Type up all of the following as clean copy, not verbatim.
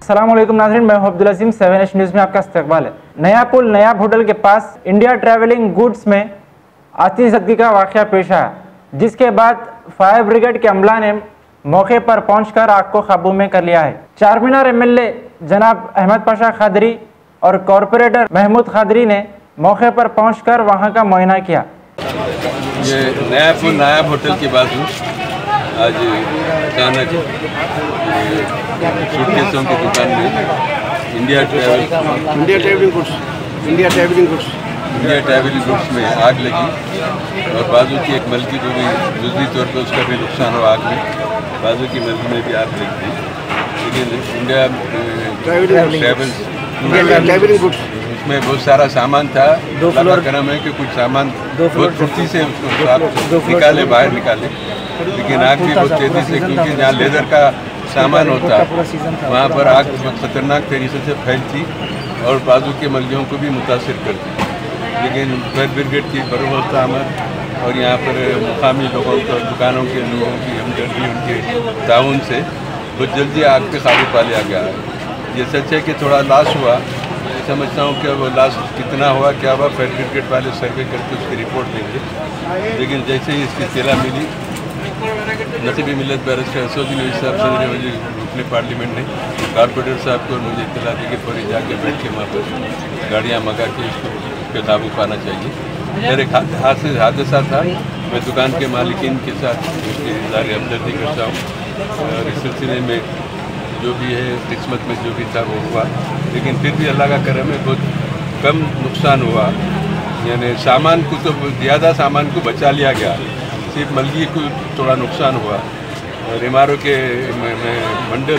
अस्सलामुअलैकुम नाज़रीन, मैं अब्दुल अजीम 7H न्यूज़ में आपका इस्तकबाल है। नया पुल नया होटल के पास इंडिया ट्रैवलिंग गुड्स में आतिशबाजी का वाक़या पेश आया, जिसके बाद फायर ब्रिगेड के अमला ने मौके पर पहुंचकर आग को काबू में कर लिया है। चारमीनार MLA जनाब अहमद पाशा खादरी और कॉरपोरेटर महमूद खादरी ने मौके पर पहुंचकर वहां का मुआयना किया। ये नया पुल नया होटल के बाजू आज अचानक सूटकेसों की दुकान में इंडिया ट्रैवलिंग गुड्स में आग लगी और बाजू की एक मल्की को भी जुज़वी तौर पर उसका भी नुकसान हुआ आग में। बाजू की मल्की में भी आग लगी थी, लेकिन इंडिया ट्रैवलिंग गुड्स उसमें बहुत सारा सामान था। अल्लाह का करम है कि कुछ सामान बहुत फुर्ती से उसको निकाले, बाहर निकाले, लेकिन आग भी बहुत तेज़ी से, क्योंकि जहाँ लेदर का सामान होता वहाँ पर आग बहुत ख़तरनाक तरीके से फैलती और बाजू के मलियों को भी मुतासिर करती। लेकिन फायर ब्रिगेड की बरोबस्त आमद और यहाँ पर मुकामी लोगों को, दुकानों के लोगों की हमदर्दी, उनके ताउन से बहुत जल्दी आग पे काबू पा लिया गया है। ये सच है कि थोड़ा लॉस हुआ, समझता हूँ कि वो लॉस कितना हुआ, क्या हुआ, फायर ब्रिगेड वाले सर्वे करके उसकी रिपोर्ट देंगे। लेकिन जैसे ही इसकी इत्तला मिली, नसीबी मिलत बैरिस्टर असदुद्दीन ओवैसी साहब सदर वज़ीर अपने पार्लियामेंट ने कॉरपोरेटर साहब को मुझे इत्तला दी कि फौरी जाके बैठ के वहाँ पर गाड़ियाँ मंगा के इसको पे काबू पाना चाहिए। मेरे हादसा था, मैं दुकान के मालिकीन के साथ उसकी इज़हार हमदर्दी करता हूँ और इस सिलसिले में जो भी है किस्मत में जो भी था वो हुआ, लेकिन फिर भी अल्लाह का करम है बहुत कम नुकसान हुआ। यानी सामान को तो ज़्यादा सामान को बचा लिया गया, सिर्फ मलगी को थोड़ा नुकसान हुआ। और एमआरओ के मंडल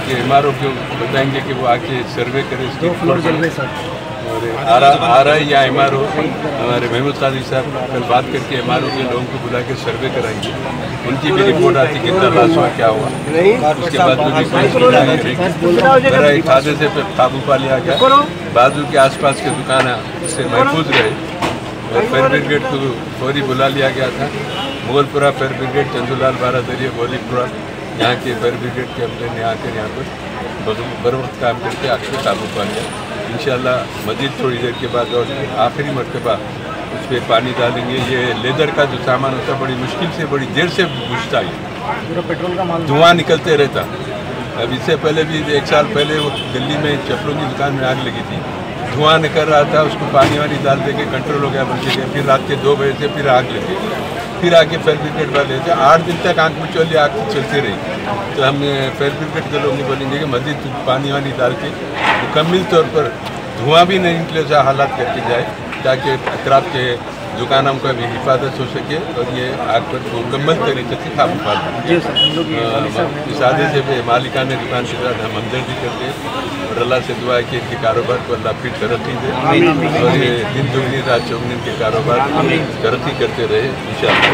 के एमआरओ को बताएंगे कि वो आके सर्वे करें इसकी। और RI या एमआरओ हमारे महमूद खादरी साहब कल बात करके एमआरओ के लोगों को बुला के सर्वे कराएंगे, उनकी भी रिपोर्ट आती कितना लॉस हुआ, क्या हुआ। उसके बाद जो एक हादसे से काबू पा लिया गया। बाजू के आसपास के दुकान से महफूज रहे और फायर ब्रिगेड को फौरी बुला लिया गया था। मुगलपुरा फायर ब्रिगेड, चंदूलाल बारादरी, गोलीपुरा, यहाँ के फायर ब्रिगेड के अमले ने आकर यहाँ पर बर वक्त काम करके आग पे काबू पा लिया। इंशाल्लाह मज़ीद थोड़ी देर के बाद और आखिरी मरतबा उस पर पानी डालेंगे। ये लेदर का जो सामान होता है बड़ी मुश्किल से, बड़ी देर से बुझता है, पेट्रोल का माल धुआं निकलते रहता। अब इससे पहले भी 1 साल पहले वो दिल्ली में चप्पलों की दुकान में आग लगी थी, धुआं निकल रहा था, उसको पानी वानी डाल दे के कंट्रोल हो गया बल्कि गया। फिर रात के 2 बजे से फिर आग लगी, फिर आके फायर ब्रिगेड वाले थे, 8 दिन तक आग मुचौली आग चलती रही। तो हम फायर ब्रिगेड के लोग बोलेंगे कि मज़ीद पानी वानी डाल के मुकम्मल तौर पर धुआं भी नहीं निकले ऐसा हालात करके जाए, ताकि अतराफ के दुकानों का भी हिफाजत हो सके और ये आग पर मुकम्मल तरीके से काबू पा सके। इस हादसे से मालिका ने दुकान के साथ हम हमदर्दी करते हैं और अल्लाह से दुआ है कि इनके कारोबार को अल्लाह फिर तरक्की दे और ये दिन दुगनी रात चौगनी के कारोबार तरक्की करते रहे इंशाअल्लाह।